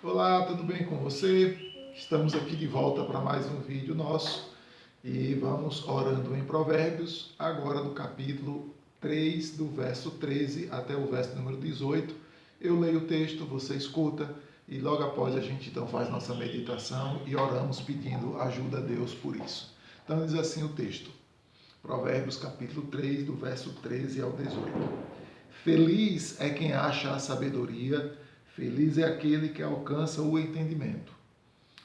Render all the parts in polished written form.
Olá, tudo bem com você? Estamos aqui de volta para mais um vídeo nosso e vamos orando em Provérbios, agora do capítulo 3, do verso 13 até o verso número 18. Eu leio o texto, você escuta e logo após a gente então faz nossa meditação e oramos pedindo ajuda a Deus por isso. Então diz assim o texto, Provérbios capítulo 3, do verso 13 ao 18. Feliz é quem acha a sabedoria, feliz é aquele que alcança o entendimento,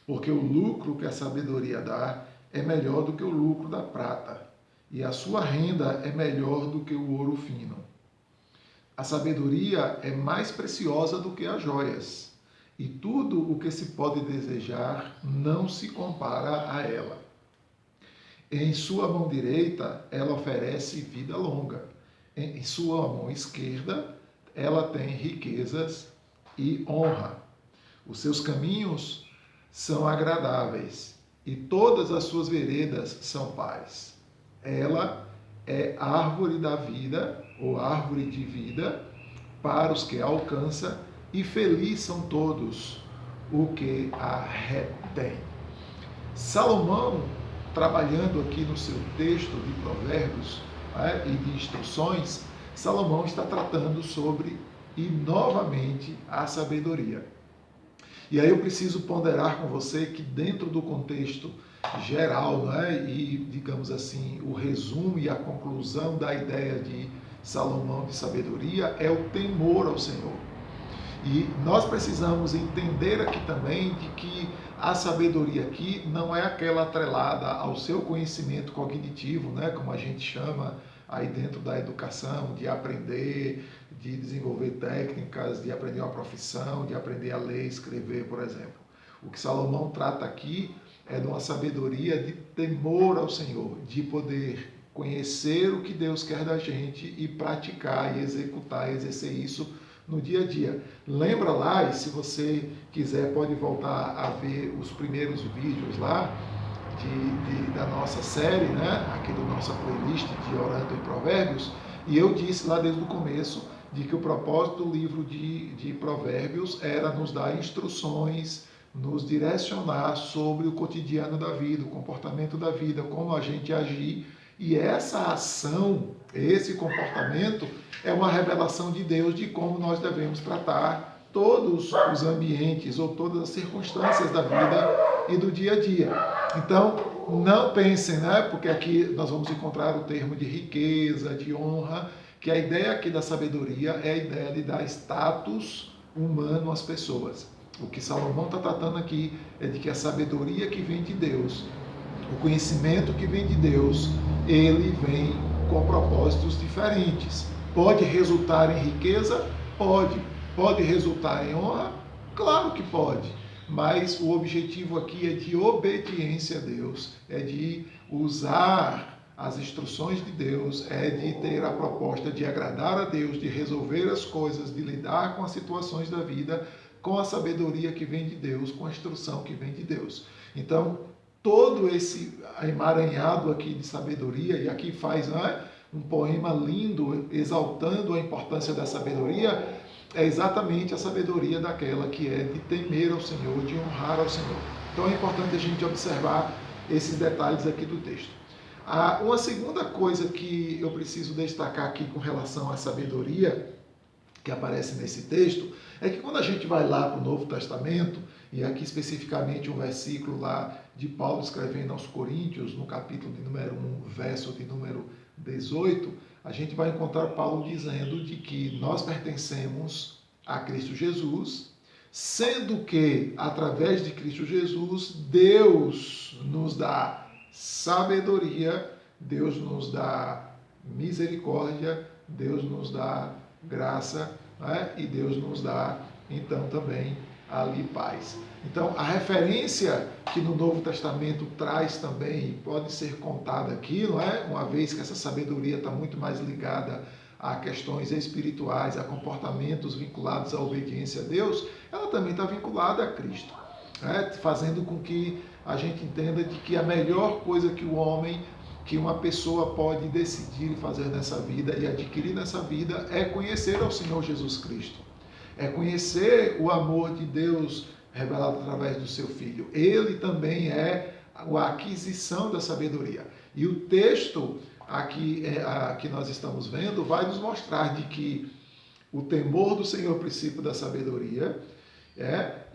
porque o lucro que a sabedoria dá é melhor do que o lucro da prata, e a sua renda é melhor do que o ouro fino. A sabedoria é mais preciosa do que as joias, e tudo o que se pode desejar não se compara a ela. Em sua mão direita, ela oferece vida longa. Em sua mão esquerda, ela tem riquezas e honra. Os seus caminhos são agradáveis e todas as suas veredas são paz. Ela é árvore da vida, ou árvore de vida, para os que a alcança, e felizes são todos os que a retêm. Salomão, trabalhando aqui no seu texto de Provérbios e de instruções, Salomão está tratando sobre, e novamente, a sabedoria. E aí eu preciso ponderar com você que dentro do contexto geral, e digamos assim, o resumo e a conclusão da ideia de Salomão de sabedoria é o temor ao Senhor. E nós precisamos entender aqui também de que a sabedoria aqui não é aquela atrelada ao seu conhecimento cognitivo, como a gente chama aí dentro da educação, de aprender, de desenvolver técnicas, de aprender uma profissão, de aprender a ler e escrever, por exemplo. O que Salomão trata aqui é de uma sabedoria de temor ao Senhor, de poder conhecer o que Deus quer da gente e praticar e executar, exercer isso no dia a dia. Lembra lá, e se você quiser pode voltar a ver os primeiros vídeos lá da nossa série, aqui da nossa playlist de Orando em Provérbios, e eu disse lá desde o começo de que o propósito do livro de Provérbios era nos dar instruções, nos direcionar sobre o cotidiano da vida, o comportamento da vida, como a gente agir, e essa ação, esse comportamento é uma revelação de Deus de como nós devemos tratar todos os ambientes ou todas as circunstâncias da vida e do dia a dia. Então, não pensem, porque aqui nós vamos encontrar o termo de riqueza, de honra, que a ideia aqui da sabedoria é a ideia de dar status humano às pessoas. O que Salomão está tratando aqui é de que a sabedoria que vem de Deus, o conhecimento que vem de Deus, ele vem com propósitos diferentes. Pode resultar em riqueza? Pode. Pode resultar em honra? Claro que pode. Mas o objetivo aqui é de obediência a Deus, é de usar as instruções de Deus, é de ter a proposta de agradar a Deus, de resolver as coisas, de lidar com as situações da vida, com a sabedoria que vem de Deus, com a instrução que vem de Deus. Então, todo esse emaranhado aqui de sabedoria, e aqui faz um poema lindo, exaltando a importância da sabedoria, é exatamente a sabedoria daquela que é de temer ao Senhor, de honrar ao Senhor. Então é importante a gente observar esses detalhes aqui do texto. Uma segunda coisa que eu preciso destacar aqui com relação à sabedoria, que aparece nesse texto, é que quando a gente vai lá para o Novo Testamento, e aqui especificamente um versículo lá de Paulo escrevendo aos Coríntios, no capítulo de número 1, verso de número 18, a gente vai encontrar Paulo dizendo de que nós pertencemos a Cristo Jesus, sendo que, através de Cristo Jesus, Deus nos dá sabedoria, Deus nos dá misericórdia, Deus nos dá graça, e Deus nos dá, então, também ali paz. Então, a referência que no Novo Testamento traz também, pode ser contada aqui, uma vez que essa sabedoria está muito mais ligada a questões espirituais, a comportamentos vinculados à obediência a Deus, ela também está vinculada a Cristo, fazendo com que a gente entenda de que a melhor coisa que o homem, que uma pessoa pode decidir fazer nessa vida e adquirir nessa vida é conhecer ao Senhor Jesus Cristo. É conhecer o amor de Deus revelado através do seu Filho. Ele também é a aquisição da sabedoria. E o texto aqui que nós estamos vendo vai nos mostrar de que o temor do Senhor é o princípio da sabedoria,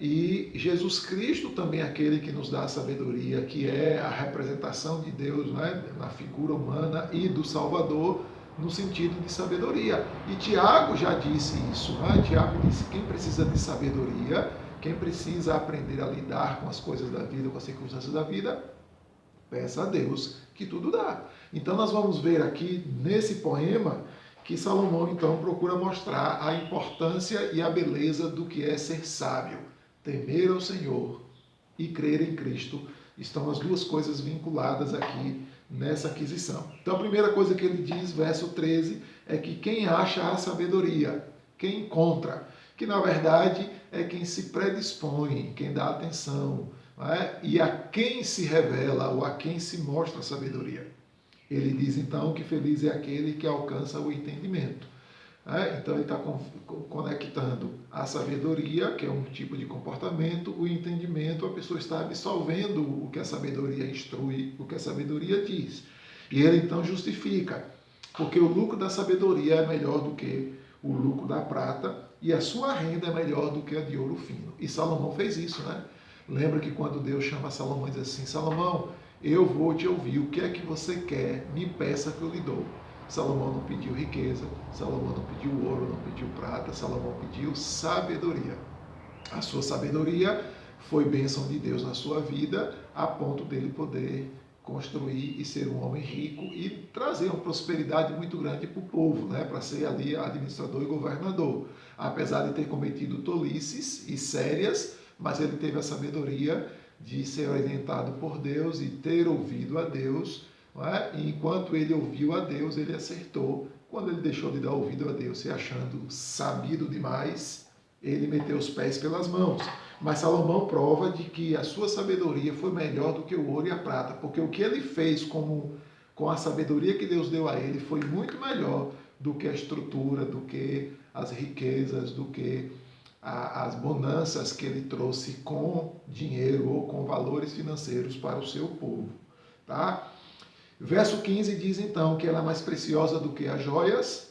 e Jesus Cristo também é aquele que nos dá a sabedoria, que é a representação de Deus, na figura humana e do Salvador, no sentido de sabedoria. E Tiago já disse isso, Tiago disse: quem precisa de sabedoria, quem precisa aprender a lidar com as coisas da vida, com as circunstâncias da vida, peça a Deus que tudo dá. Então nós vamos ver aqui nesse poema que Salomão então procura mostrar a importância e a beleza do que é ser sábio. Temer ao Senhor e crer em Cristo estão as duas coisas vinculadas aqui nessa aquisição. Então a primeira coisa que ele diz, verso 13, é que quem acha a sabedoria, quem encontra, que na verdade é quem se predispõe, quem dá atenção, e a quem se revela ou a quem se mostra a sabedoria. Ele diz então que feliz é aquele que alcança o entendimento. Então ele está conectando a sabedoria, que é um tipo de comportamento, o entendimento, a pessoa está absolvendo o que a sabedoria instrui, o que a sabedoria diz. E ele então justifica, porque o lucro da sabedoria é melhor do que o lucro da prata, e a sua renda é melhor do que a de ouro fino. E Salomão fez isso, Lembra que quando Deus chama Salomão e diz assim: Salomão, eu vou te ouvir, o que é que você quer? Me peça que eu lhe dou. Salomão não pediu riqueza, Salomão não pediu ouro, não pediu prata, Salomão pediu sabedoria. A sua sabedoria foi bênção de Deus na sua vida, a ponto dele poder construir e ser um homem rico e trazer uma prosperidade muito grande para o povo, para ser ali administrador e governador. Apesar de ter cometido tolices e sérias, mas ele teve a sabedoria de ser orientado por Deus e ter ouvido a Deus. E enquanto ele ouviu a Deus, ele acertou. Quando ele deixou de dar ouvido a Deus, se achando sabido demais, ele meteu os pés pelas mãos. Mas Salomão prova de que a sua sabedoria foi melhor do que o ouro e a prata, porque o que ele fez com a sabedoria que Deus deu a ele foi muito melhor do que a estrutura, do que as riquezas, do que as bonanças que ele trouxe com dinheiro ou com valores financeiros para o seu povo. Tá? Verso 15 diz então que ela é mais preciosa do que as joias,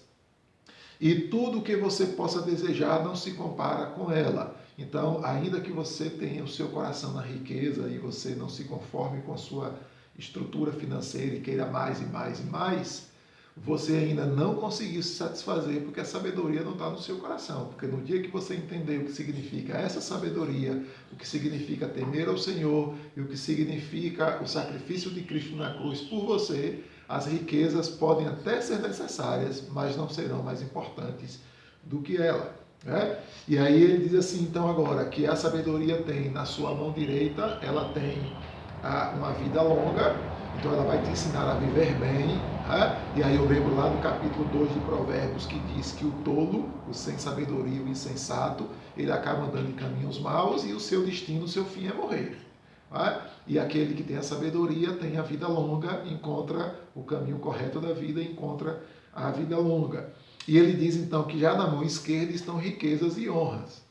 e tudo que você possa desejar não se compara com ela. Então, ainda que você tenha o seu coração na riqueza e você não se conforme com a sua estrutura financeira e queira mais e mais e mais, você ainda não conseguiu se satisfazer, porque a sabedoria não está no seu coração. Porque no dia que você entender o que significa essa sabedoria, o que significa temer ao Senhor e o que significa o sacrifício de Cristo na cruz por você, as riquezas podem até ser necessárias, mas não serão mais importantes do que ela. E aí ele diz assim, então agora, que a sabedoria tem na sua mão direita, ela tem uma vida longa, então ela vai te ensinar a viver bem. E aí eu lembro lá do capítulo 2 de Provérbios, que diz que o tolo, o sem sabedoria, o insensato, ele acaba andando em caminhos maus e o seu destino, o seu fim é morrer. E aquele que tem a sabedoria tem a vida longa, encontra o caminho correto da vida, encontra a vida longa. E ele diz então que já na mão esquerda estão riquezas e honras.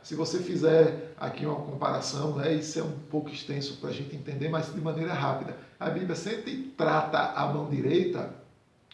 Se você fizer aqui uma comparação, isso é um pouco extenso para a gente entender, mas de maneira rápida. A Bíblia sempre trata a mão direita,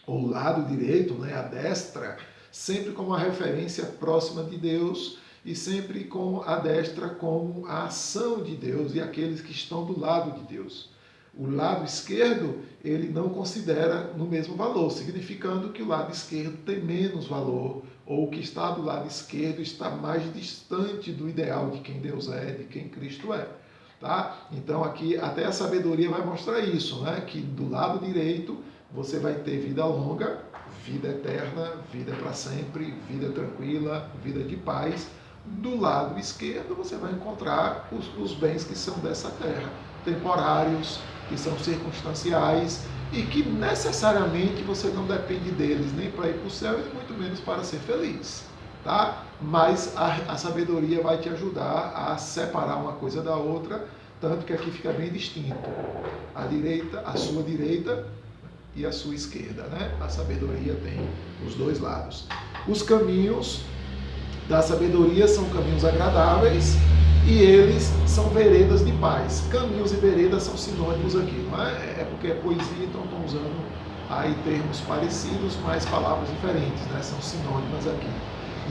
ou o lado direito, a destra, sempre como uma referência próxima de Deus e sempre com a destra como a ação de Deus e aqueles que estão do lado de Deus. O lado esquerdo, ele não considera no mesmo valor, significando que o lado esquerdo tem menos valor, ou o que está do lado esquerdo está mais distante do ideal de quem Deus é, de quem Cristo é. Tá? Então aqui até a sabedoria vai mostrar isso, que do lado direito você vai ter vida longa, vida eterna, vida para sempre, vida tranquila, vida de paz. Do lado esquerdo você vai encontrar os bens que são dessa terra, temporários, que são circunstanciais e que necessariamente você não depende deles nem para ir para o céu e muito menos para ser feliz. Tá? Mas a sabedoria vai te ajudar a separar uma coisa da outra, tanto que aqui fica bem distinto. A direita, a sua direita e a sua esquerda. A sabedoria tem os dois lados. Os caminhos da sabedoria são caminhos agradáveis e eles são veredas de paz. Caminhos e veredas são sinônimos aqui, não é? É porque é poesia, então estão usando aí termos parecidos, mas palavras diferentes, né? São sinônimas aqui.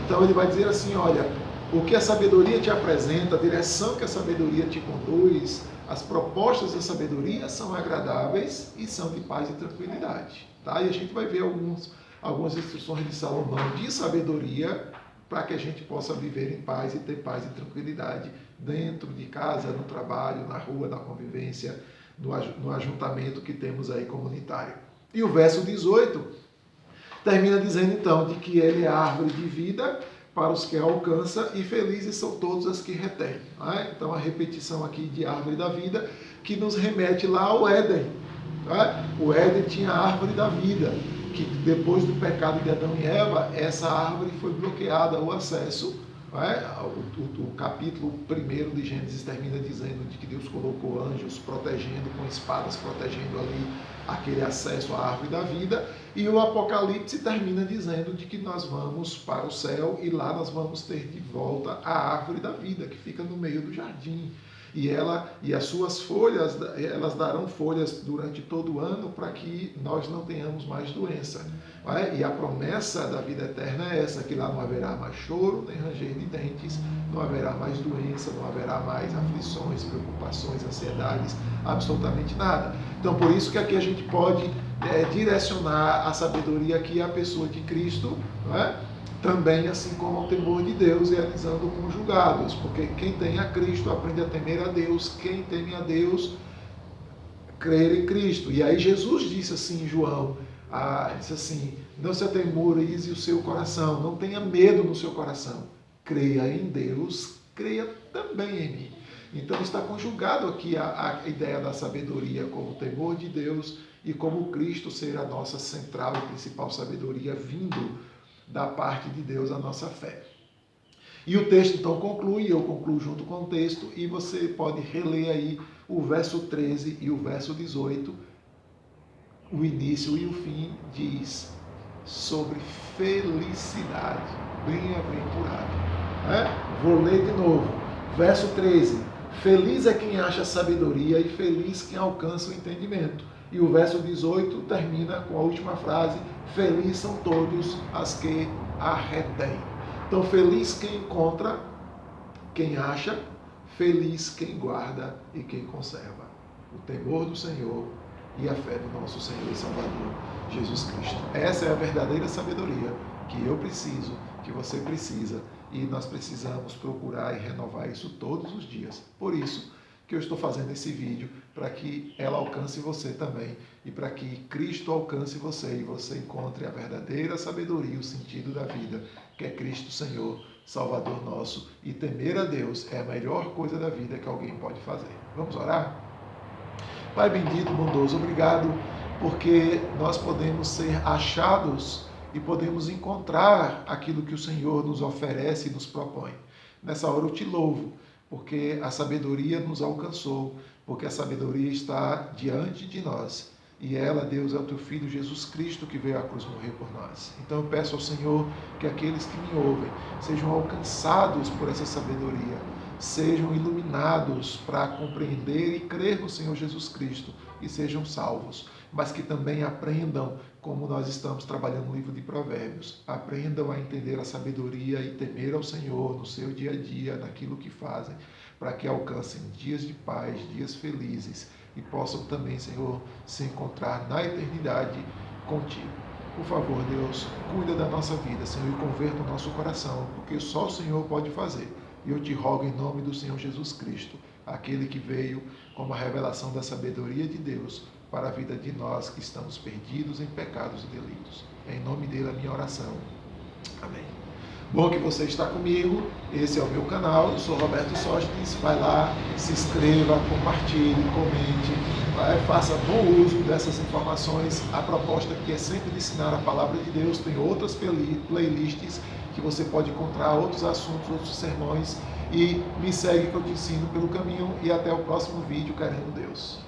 Então ele vai dizer assim, olha, o que a sabedoria te apresenta, a direção que a sabedoria te conduz, as propostas da sabedoria são agradáveis e são de paz e tranquilidade. Tá? E a gente vai ver algumas instruções de Salomão de sabedoria para que a gente possa viver em paz e ter paz e tranquilidade dentro de casa, no trabalho, na rua, na convivência, no ajuntamento que temos aí comunitário. E o verso 18 termina dizendo então de que ele é a árvore de vida para os que a alcança e felizes são todos os que retêm. Né? Então a repetição aqui de árvore da vida que nos remete lá ao Éden. Né? O Éden tinha a árvore da vida, que depois do pecado de Adão e Eva, essa árvore foi bloqueada o acesso. Né? O capítulo 1 de Gênesis termina dizendo de que Deus colocou anjos protegendo, com espadas protegendo ali aquele acesso à árvore da vida, e o Apocalipse termina dizendo de que nós vamos para o céu e lá nós vamos ter de volta a árvore da vida, que fica no meio do jardim. E as suas folhas, elas darão folhas durante todo o ano para que nós não tenhamos mais doença. E a promessa da vida eterna é essa, que lá não haverá mais choro, nem ranger de dentes, não haverá mais doença, não haverá mais aflições, preocupações, ansiedades, absolutamente nada. Então, por isso que aqui a gente pode direcionar a sabedoria aqui à pessoa de Cristo, não é? Também assim como ao temor de Deus, realizando conjugados, porque quem tem a Cristo aprende a temer a Deus, quem teme a Deus, crer em Cristo. E aí Jesus disse assim em João, disse assim, não se atemorize o seu coração, não tenha medo no seu coração, creia em Deus, creia também em mim. Então está conjugado aqui a ideia da sabedoria como o temor de Deus e como Cristo ser a nossa central e principal sabedoria vindo da parte de Deus a nossa fé. E o texto então conclui, eu concluo junto com o texto, e você pode reler aí o verso 13 e o verso 18, o início e o fim diz sobre felicidade, bem-aventurado. Vou ler de novo, verso 13, feliz é quem acha sabedoria e feliz quem alcança o entendimento. E o verso 18 termina com a última frase, felizes são todos as que a retêm. Então, feliz quem encontra, quem acha, feliz quem guarda e quem conserva. O temor do Senhor e a fé do nosso Senhor e Salvador, Jesus Cristo. Essa é a verdadeira sabedoria que eu preciso, que você precisa, e nós precisamos procurar e renovar isso todos os dias. Por isso que eu estou fazendo esse vídeo, para que ela alcance você também, e para que Cristo alcance você, e você encontre a verdadeira sabedoria, o sentido da vida, que é Cristo Senhor, Salvador nosso, e temer a Deus é a melhor coisa da vida que alguém pode fazer. Vamos orar? Pai bendito, bondoso, obrigado, porque nós podemos ser achados e podemos encontrar aquilo que o Senhor nos oferece e nos propõe. Nessa hora eu te louvo, porque a sabedoria nos alcançou, porque a sabedoria está diante de nós. E ela, Deus, é o teu Filho Jesus Cristo que veio à cruz morrer por nós. Então eu peço ao Senhor que aqueles que me ouvem sejam alcançados por essa sabedoria, sejam iluminados para compreender e crer no Senhor Jesus Cristo e sejam salvos, mas que também aprendam, como nós estamos trabalhando no livro de Provérbios, aprendam a entender a sabedoria e temer ao Senhor no seu dia a dia, naquilo que fazem, para que alcancem dias de paz, dias felizes e possam também, Senhor, se encontrar na eternidade contigo. Por favor, Deus, cuida da nossa vida, Senhor, e converta o nosso coração, porque só o Senhor pode fazer. E eu te rogo em nome do Senhor Jesus Cristo, aquele que veio como a revelação da sabedoria de Deus para a vida de nós que estamos perdidos em pecados e delitos. É em nome dele a minha oração. Amém. Bom que você está comigo, esse é o meu canal, eu sou Roberto Sóstenes, vai lá, se inscreva, compartilhe, comente, faça bom uso dessas informações. A proposta aqui é sempre de ensinar a palavra de Deus, tem outras playlists que você pode encontrar, outros assuntos, outros sermões, e me segue que eu te ensino pelo caminho, e até o próximo vídeo, querendo Deus.